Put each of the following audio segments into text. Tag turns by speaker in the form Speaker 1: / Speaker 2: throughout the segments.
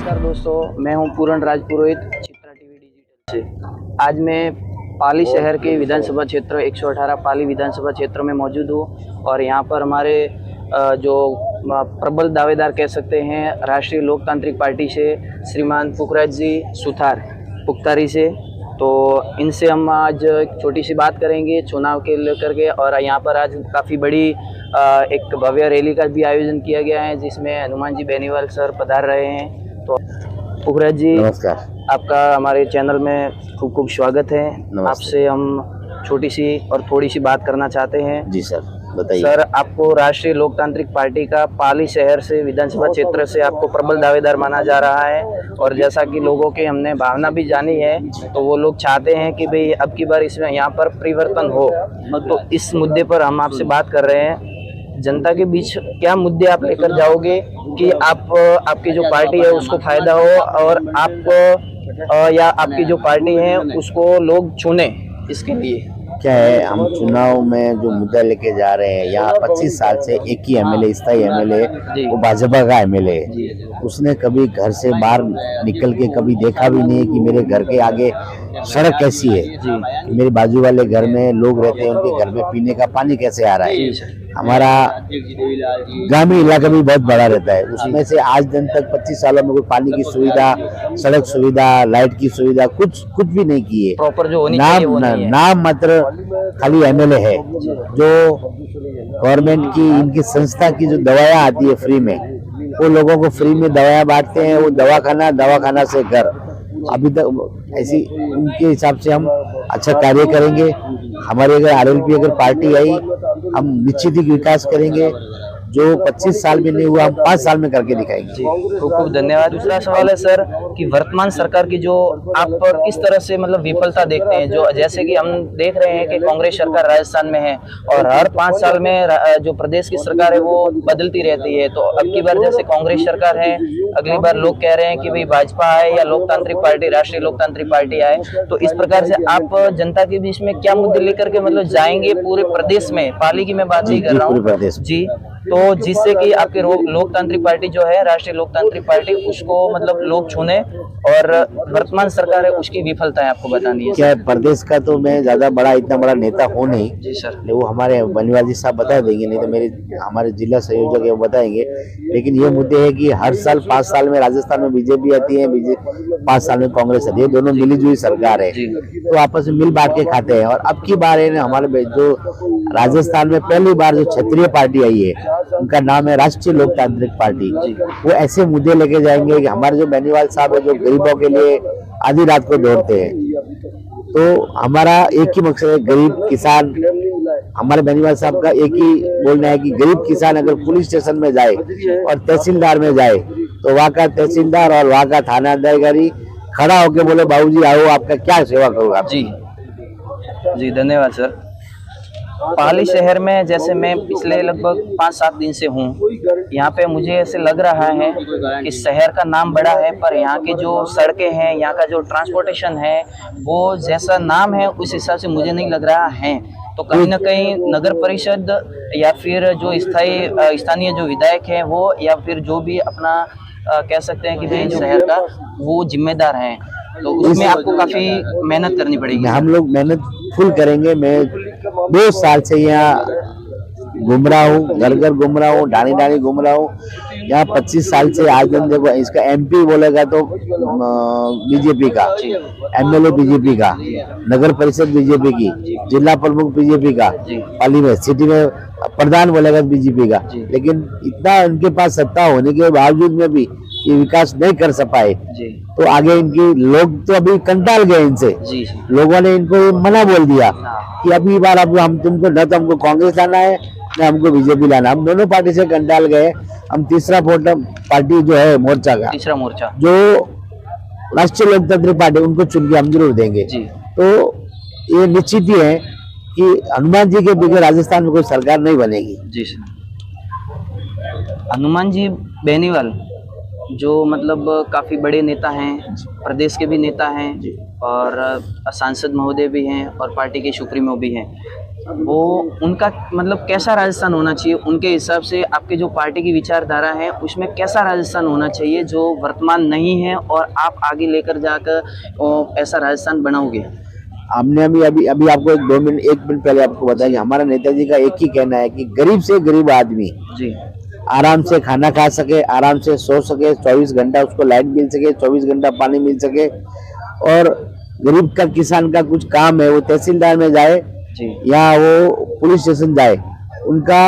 Speaker 1: नमस्कार दोस्तों, मैं हूं पूरण राज पुरोहित, चित्रा टीवी डिजिटल से। आज मैं पाली शहर के विधानसभा क्षेत्र 118 पाली विधानसभा क्षेत्र में मौजूद हूं और यहां पर हमारे जो प्रबल दावेदार कह सकते हैं राष्ट्रीय लोकतांत्रिक पार्टी से श्रीमान पुखराज जी सुथार पुख्तारी से, तो इनसे हम आज एक छोटी सी बात करेंगे चुनाव के लेकर के। और यहाँ पर आज काफ़ी बड़ी एक भव्य रैली का भी आयोजन किया गया है जिसमें हनुमान जी बेनीवाल सर पधार रहे हैं। तो पुखराज जी
Speaker 2: नमस्कार,
Speaker 1: आपका हमारे चैनल में खूब खूब स्वागत है। आपसे हम छोटी सी और थोड़ी सी बात करना चाहते हैं।
Speaker 2: जी सर, बताइए।
Speaker 1: सर, आपको राष्ट्रीय लोकतांत्रिक पार्टी का पाली शहर से विधानसभा क्षेत्र से आपको प्रबल दावेदार माना जा रहा है और जैसा कि लोगों की हमने भावना भी जानी है तो वो लोग चाहते हैं कि भाई अब की बार इसमें यहाँ पर परिवर्तन हो। तो इस मुद्दे पर हम आपसे बात कर रहे हैं। जनता के बीच क्या मुद्दे आप लेकर जाओगे कि आपकी जो पार्टी है उसको फायदा हो और आप या आपकी जो पार्टी है उसको लोग चुने? इसके लिए
Speaker 2: क्या है, हम चुनाव में जो मुद्दा लेके जा रहे हैं, यहाँ 25 साल से एक ही एमएलए, स्थायी एमएलए, वो भाजपा का एमएलए है। उसने कभी घर से बाहर निकल के कभी देखा भी नहीं कि मेरे घर के आगे सड़क कैसी है, मेरे बाजू वाले घर में लोग रहते हैं, उनके घर में पीने का पानी कैसे आ रहा है। हमारा ग्रामीण इलाका भी बहुत बड़ा रहता है, उसमें से आज दिन तक 25 सालों में कोई पानी की सुविधा, सड़क सुविधा, लाइट की सुविधा कुछ भी नहीं की है।
Speaker 1: प्रॉपर जो होनी चाहिए वो नहीं है।
Speaker 2: नाम मात्र खाली एमएलए है। जो गवर्नमेंट की इनकी संस्था की जो दवाइयाँ आती है फ्री में, वो लोगों को फ्री में दवाइयाँ बांटते हैं। वो दवाखाना से घर, अभी तक ऐसी उनके हिसाब से हम अच्छा कार्य करेंगे। हमारी अगर आरएलपी अगर पार्टी आई, हम निश्चित ही विकास करेंगे। जो 25 साल में नहीं हुआ हम 5 साल में करके दिखाएंगे।
Speaker 1: खूब खूब धन्यवाद। दूसरा सवाल है सर कि वर्तमान सरकार की जो आप किस तरह से मतलब विफलता देखते हैं? जो जैसे कि हम देख रहे हैं कि कांग्रेस सरकार राजस्थान में है और हर 5 साल में जो प्रदेश की सरकार है वो बदलती रहती है। तो अब की बार जैसे कांग्रेस सरकार है, अगली बार लोग कह रहे हैं कि भाई भाजपा आए या लोकतांत्रिक पार्टी, राष्ट्रीय लोकतांत्रिक पार्टी आए। तो इस प्रकार से आप जनता के बीच में क्या मुद्दे लेकर के मतलब जाएंगे पूरे प्रदेश में? पाली की मैं बात नहीं कर रहा हूँ जी, तो जिससे कि आपकी लोकतांत्रिक पार्टी जो है राष्ट्रीय लोकतांत्रिक पार्टी, उसको मतलब लोग चुने और वर्तमान सरकार है उसकी विफलता है आपको बतानी है।
Speaker 2: क्या है, प्रदेश का तो मैं ज्यादा बड़ा इतना बड़ा नेता हूँ नहीं
Speaker 1: जी सर,
Speaker 2: वो हमारे बेनीवाल जी साहब बता देंगे, नहीं तो हमारे जिला संयोजक है वो बताएंगे। लेकिन ये मुद्दे है कि हर साल 5 साल में राजस्थान में बीजेपी आती है, 5 साल में कांग्रेस आती है, दोनों मिली जुली सरकार है, तो आपस में मिल बांट के खाते हैं। और अब की बार है हमारे जो राजस्थान में पहली बार जो क्षेत्रीय पार्टी आई है, उनका नाम है राष्ट्रीय लोकतांत्रिक पार्टी। वो ऐसे मुद्दे लेके जाएंगे कि हमारे जो बेनीवाल साहब है जो गरीबों के लिए आधी रात को दौड़ते हैं, तो हमारा एक ही मकसद है गरीब किसान। हमारे बेनीवाल साहब का एक ही बोलना है कि गरीब किसान अगर पुलिस स्टेशन में जाए और तहसीलदार में जाए तो वहाँ का तहसीलदार और वहाँ का थाना अधिकारी खड़ा होके बोले बाबूजी आओ आपका क्या सेवा करूँगा।
Speaker 1: जी धन्यवाद सर। पाली शहर में जैसे मैं पिछले लगभग 5-7 दिन से हूँ, यहाँ पे मुझे ऐसे लग रहा है कि शहर का नाम बड़ा है पर यहाँ की जो सड़कें हैं, यहाँ का जो ट्रांसपोर्टेशन है, वो जैसा नाम है उस हिसाब से मुझे नहीं लग रहा है। तो कहीं ना कहीं नगर परिषद या फिर जो स्थानीय जो विधायक है वो, या फिर जो भी अपना कह सकते हैं कि भाई शहर का वो जिम्मेदार है, तो उसमें आपको काफी मेहनत करनी पड़ेगी। हम
Speaker 2: लोग मेहनत फुल करेंगे। मैं 2 साल से यहाँ घूम रहा हूँ, घर घर घूम रहा हूँ, डानी घूम रहा हूँ। यहाँ 25 साल से आज दिन देखो, इसका एमपी बोलेगा तो बीजेपी का, एमएलए बीजेपी का, नगर परिषद बीजेपी की, जिला प्रमुख बीजेपी का, पाली में सिटी में प्रधान बोलेगा बीजेपी का। लेकिन इतना इनके पास सत्ता होने के बावजूद में भी ये विकास नहीं कर पाए, तो आगे इनकी लोग तो अभी कंटाल गए इनसे। लोगों ने इनको मना बोल दिया कि अभी बार अब हम तुमको न तो हमको कांग्रेस लाना है न हमको बीजेपी लाना। हम दोनों पार्टी से कंटाल गए। हम तीसरा पार्टी जो है मोर्चा का, तीसरा मोर्चा जो राष्ट्रीय लोकतांत्रिक पार्टी, उनको चुन के हम जरूर देंगे। तो ये निश्चित ही है कि हनुमान जी के बगैर राजस्थान में कोई सरकार नहीं बनेगी। जी सर।
Speaker 1: हनुमान जी बेनीवाल जो मतलब काफ़ी बड़े नेता हैं, प्रदेश के भी नेता हैं और सांसद महोदय भी हैं और पार्टी के सुप्रीमो भी हैं। वो उनका मतलब कैसा राजस्थान होना चाहिए उनके हिसाब से, आपके जो पार्टी की विचारधारा है उसमें कैसा राजस्थान होना चाहिए जो वर्तमान नहीं है और आप आगे लेकर जाकर ऐसा राजस्थान बनाओगे?
Speaker 2: हमने अभी अभी आपको एक मिनट पहले आपको बताया कि हमारा नेताजी का एक ही कहना है कि गरीब से गरीब आदमी
Speaker 1: जी
Speaker 2: आराम से खाना खा सके, आराम से सो सके, 24 घंटा उसको लाइट मिल सके, 24 घंटा पानी मिल सके, और गरीब का किसान का कुछ काम है वो तहसीलदार में जाए
Speaker 1: जी
Speaker 2: या वो पुलिस स्टेशन जाए, उनका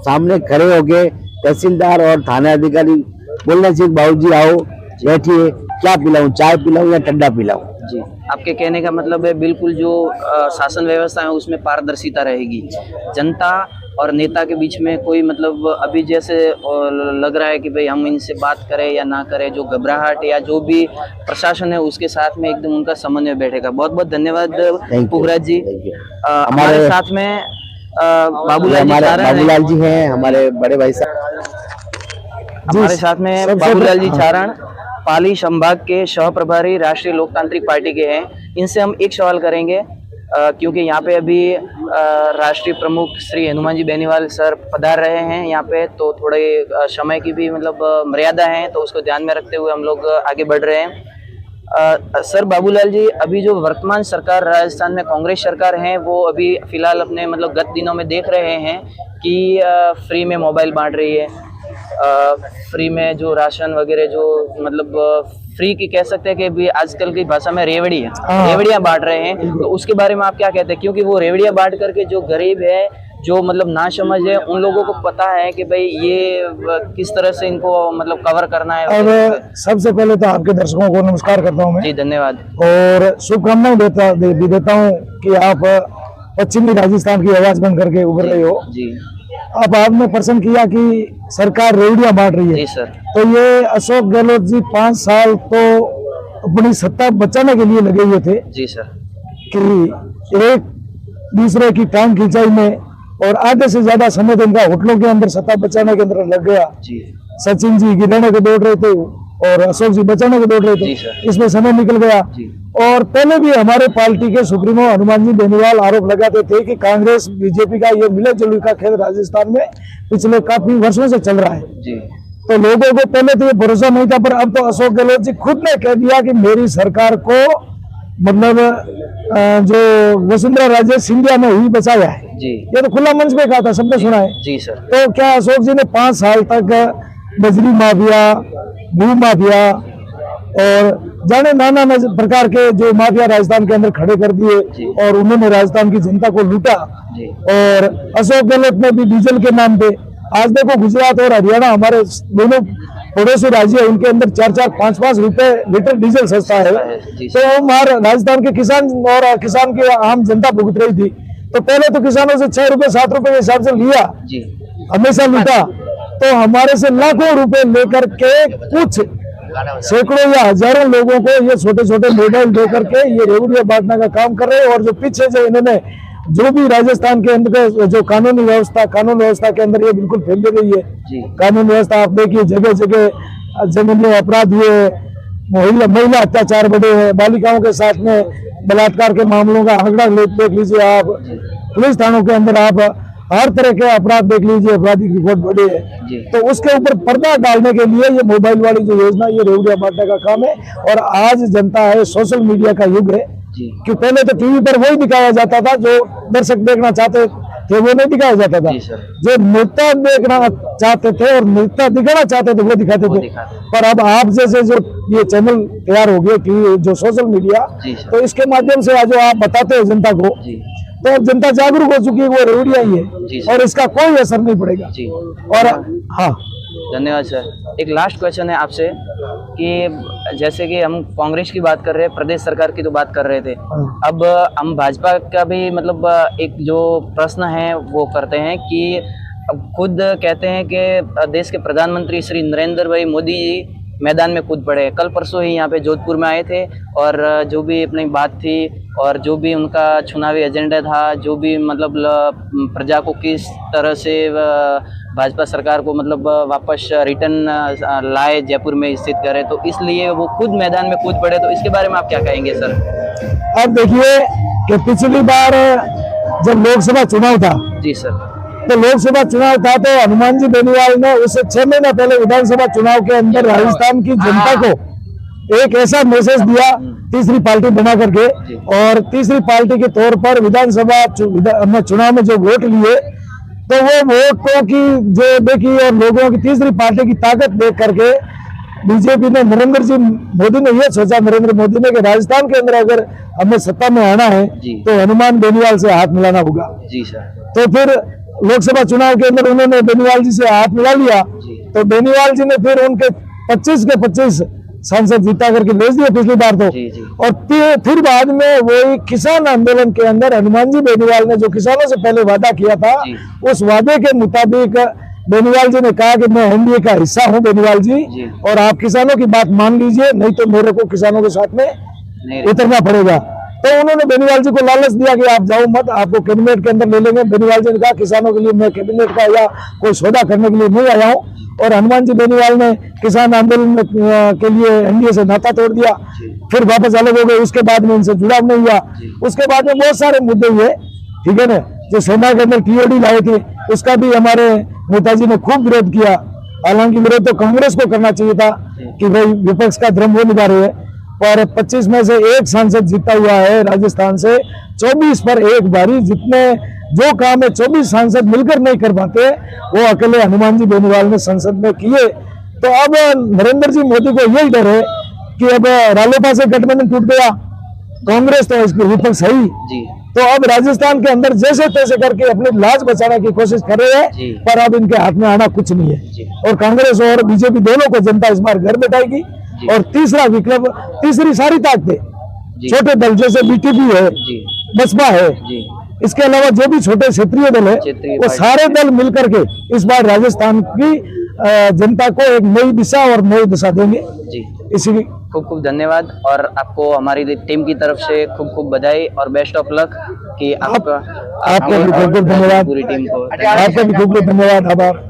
Speaker 2: सामने खड़े होके तहसीलदार और थाना अधिकारी बोलना चाहिए बाबूजी आओ बैठिए, क्या पिलाऊं, चाय पिलाऊं या ठंडा पिलाऊं।
Speaker 1: जी, आपके कहने का मतलब है बिल्कुल जो शासन व्यवस्था है उसमें पारदर्शिता रहेगी, जनता और नेता के बीच में कोई मतलब अभी जैसे लग रहा है कि भाई हम इनसे बात करें या ना करें, जो घबराहट या जो भी प्रशासन है उसके साथ में एकदम उनका समन्वय बैठेगा। बहुत बहुत धन्यवाद पुखराज जी। हमारे साथ में
Speaker 2: बाबूलाल जी हैं, हमारे बड़े भाई साहब
Speaker 1: हमारे साथ में बाबूलाल जी चारण, पाली संभाग के सह प्रभारी राष्ट्रीय लोकतांत्रिक पार्टी के हैं। इनसे हम एक सवाल करेंगे क्योंकि यहाँ पे अभी राष्ट्रीय प्रमुख श्री हनुमान जी बेनीवाल सर पधार रहे हैं यहाँ पे, तो थोड़े समय की भी मतलब मर्यादा है, तो उसको ध्यान में रखते हुए हम लोग आगे बढ़ रहे हैं। सर बाबूलाल जी, अभी जो वर्तमान सरकार राजस्थान में कांग्रेस सरकार है वो अभी फिलहाल अपने मतलब गत दिनों में देख रहे हैं कि फ्री में मोबाइल बांट रही है, फ्री में जो राशन वगैरह जो मतलब फ्री की कह सकते हैं कि भी आजकल की भाषा में रेवड़ियाँ बांट रहे हैं, तो उसके बारे में आप क्या कहते हैं? क्योंकि वो रेवड़ियाँ बांट करके जो गरीब है, जो मतलब ना समझ है, उन लोगों को पता है कि भाई ये किस तरह से इनको मतलब कवर करना है।
Speaker 3: और सबसे पहले तो आपके दर्शकों को नमस्कार करता हूँ मैं
Speaker 1: जी, धन्यवाद, और
Speaker 3: शुभकामनाएं देता हूँ कि आप पश्चिमी राजस्थान की आवाज बन करके उभर रहे हो
Speaker 1: जी।
Speaker 3: अब आपने प्रश्न किया कि सरकार रेवड़ियां बांट रही है।
Speaker 1: जी सर।
Speaker 3: तो ये अशोक गहलोत जी 5 साल तो अपनी सत्ता बचाने के लिए लगे हुए थे।
Speaker 1: जी सर।
Speaker 3: कि एक दूसरे की टांग खिंचाई में, और आधे से ज्यादा समय तो इनका होटलों के अंदर सत्ता बचाने के अंदर लग गया।
Speaker 1: जी।
Speaker 3: सचिन जी गिराने को दौड़ रहे थे और अशोक जी बचाने को दौड़ रहे थे, इसमें समय निकल गया। और पहले भी हमारे पार्टी के सुप्रीमो हनुमान जी बेनीवाल आरोप लगाते थे कि कांग्रेस बीजेपी का ये मिले जुले का खेल राजस्थान में पिछले काफी वर्षों से चल रहा है
Speaker 1: जी।
Speaker 3: तो लोगों को पहले तो ये भरोसा नहीं था, पर अब तो अशोक गहलोत जी खुद ने कह दिया कि मेरी सरकार को मतलब जो वसुंधरा राजे सिंधिया ने ही बचाया है
Speaker 1: जी।
Speaker 3: ये तो खुला मंच पे कहा था, सबने सुना है।
Speaker 1: जी सर।
Speaker 3: तो क्या अशोक जी ने 5 साल तक बजरी माफिया, भू माफिया और जाने नाना प्रकार के जो माफिया राजस्थान के अंदर खड़े कर दिए और उन्होंने राजस्थान की जनता को लूटा। और अशोक गहलोत ने भी डीजल के नाम पे, आज देखो गुजरात और हरियाणा हमारे दोनों पड़ोसी राज्य है, उनके अंदर 4-4, 5-5 रुपए लीटर डीजल सस्ता है। तो हमारे राजस्थान के किसान और किसान की आम जनता भुगत रही थी। तो पहले तो किसानों से 6 रुपए 7 रुपए के हिसाब से लिया, हमेशा लूटा। तो हमारे से लाखों रुपए लेकर के कुछ सैकड़ों या हजारों लोगों को ये छोटे छोटे मोबाइल दे करके ये रेवड़ियां बांटने का काम कर रहे हैं। और जो पीछे जो इन्होंने जो भी राजस्थान के अंदर जो कानून व्यवस्था के अंदर ये बिल्कुल फैल गई है। कानून व्यवस्था आप देखिए, जगह जगह जमीन अपराध हुए, महिला अत्याचार बढ़े हैं, बालिकाओं के साथ में बलात्कार के मामलों का आंकड़ा देख लीजिए आप, पुलिस थानों के अंदर आप हर तरह के अपराध देख लीजिए, अपराधी की रिपोर्ट बढ़ी है। तो उसके ऊपर पर्दा डालने के लिए ये मोबाइल वाली जो योजना, ये रेवड़ियां बांटने का काम है। और आज जनता है, सोशल मीडिया का युग है कि पहले तो टीवी पर वही दिखाया जाता था जो दर्शक देखना चाहते थे, वो नहीं दिखाया जाता था। जो नेता देखना चाहते थे और नेता दिखाना चाहते थे वो दिखाते थे। पर अब आप जैसे जो ये चैनल तैयार हो गए कि जो सोशल मीडिया, तो इसके माध्यम से आज जो आप बताते हो जनता को, तो जनता जागरूक हो चुकी है, वो रेवड़िया ही है और इसका कोई असर नहीं पड़ेगा। और हाँ,
Speaker 1: धन्यवाद सर। एक लास्ट क्वेश्चन है आपसे कि जैसे कि हम कांग्रेस की बात कर रहे हैं, प्रदेश सरकार की तो बात कर रहे थे, अब हम भाजपा का भी मतलब एक जो प्रश्न है वो करते हैं कि अब खुद कहते हैं कि देश के प्रधानमंत्री श्री नरेंद्र भाई मोदी जी मैदान में कूद पड़े। कल परसों ही यहाँ पे जोधपुर में आए थे और जो भी अपनी बात थी और जो भी उनका चुनावी एजेंडा था, जो भी मतलब प्रजा को किस तरह से भाजपा सरकार को मतलब वापस रिटर्न लाए, जयपुर में स्थित करे, तो इसलिए वो खुद मैदान में कूद पड़े। तो इसके बारे में आप क्या कहेंगे सर?
Speaker 3: अब देखिए कि पिछली बार जब लोकसभा चुनाव था,
Speaker 1: जी सर।
Speaker 3: तो लोकसभा चुनाव था तो हनुमान जी बेनीवाल ने उससे 6 महीना पहले विधानसभा चुनाव के अंदर राजस्थान की जनता को एक ऐसा मैसेज दिया तीसरी पार्टी बना करके, और तीसरी पार्टी के तौर पर विधानसभा हमने चुनाव में जो वोट लिए, तो वो वोटों की जो देखी और लोगों की तीसरी पार्टी की ताकत देख करके बीजेपी ने, नरेंद्र जी मोदी ने ये सोचा, नरेंद्र मोदी ने, कि राजस्थान के अंदर अगर हमें सत्ता में आना है तो हनुमान बेनीवाल से हाथ मिलाना होगा।
Speaker 1: जी सर।
Speaker 3: तो फिर लोकसभा चुनाव के अंदर उन्होंने बेनीवाल जी से हाथ मिला लिया, तो बेनीवाल जी ने फिर उनके 25 के 25 सांसद जीता करके भेज दिए पिछली बार तो। और फिर बाद में वही किसान आंदोलन के अंदर हनुमान जी बेनीवाल ने जो किसानों से पहले वादा किया था, उस वादे के मुताबिक बेनीवाल जी ने कहा कि मैं एनडीए का हिस्सा हूं बेनीवाल जी, और आप किसानों की बात मान लीजिए, नहीं तो मेरे को किसानों के साथ में उतरना पड़ेगा। तो उन्होंने बेनीवाल जी को लालच दिया कि आप जाओ मत, आपको कैबिनेट के अंदर ले लेंगे। बेनीवाल जी ने कहा किसानों के लिए मैं कैबिनेट का या कोई सौदा करने के लिए नहीं आया हूँ, और हनुमान जी बेनीवाल ने किसान आंदोलन के लिए एनडीए से नाता तोड़ दिया, फिर वापस अलग हो गए, उसके बाद में इनसे जुड़ाव नहीं हुआ। उसके बाद में बहुत सारे मुद्दे हुए, ठीक है ना, जो सेना के अंदर टीओडी लाए थे, उसका भी हमारे नेताजी ने खूब विरोध किया। हालांकि विरोध तो कांग्रेस को करना चाहिए था कि भाई विपक्ष का धर्म वो निभा रहे हैं, पर 25 में से एक सांसद जीता हुआ है राजस्थान से, 24 पर एक बारी, जितने जो काम है 24 सांसद मिलकर नहीं कर पाते, वो अकेले हनुमान जी बेनीवाल ने संसद में किए। तो अब नरेंद्र जी मोदी को यही डर है कि अब रालोपा से गठबंधन टूट गया, कांग्रेस तो इसके विपक्ष है ही, तो अब राजस्थान के अंदर जैसे तैसे करके अपनी लाज बचाने की कोशिश कर रहे हैं, पर अब इनके हाथ में आना कुछ नहीं है। और कांग्रेस और बीजेपी दोनों को जनता इस बार घर बैठाएगी। और तीसरा विकल्प, तीसरी सारी ताकतें, छोटे दल जैसे बीटीपी है, बसपा है, इसके अलावा जो भी छोटे क्षेत्रीय दल है, वो सारे दल मिलकर के इस बार राजस्थान की जनता को एक नई दिशा और नई दिशा देंगे। इसी
Speaker 1: खूब खूब धन्यवाद, और आपको हमारी टीम की तरफ से खूब खूब बधाई और बेस्ट ऑफ लक कि आपका
Speaker 3: भी खूब खूब धन्यवाद,
Speaker 1: पूरी टीम को
Speaker 3: आपका भी खूब खूब धन्यवाद, आभार।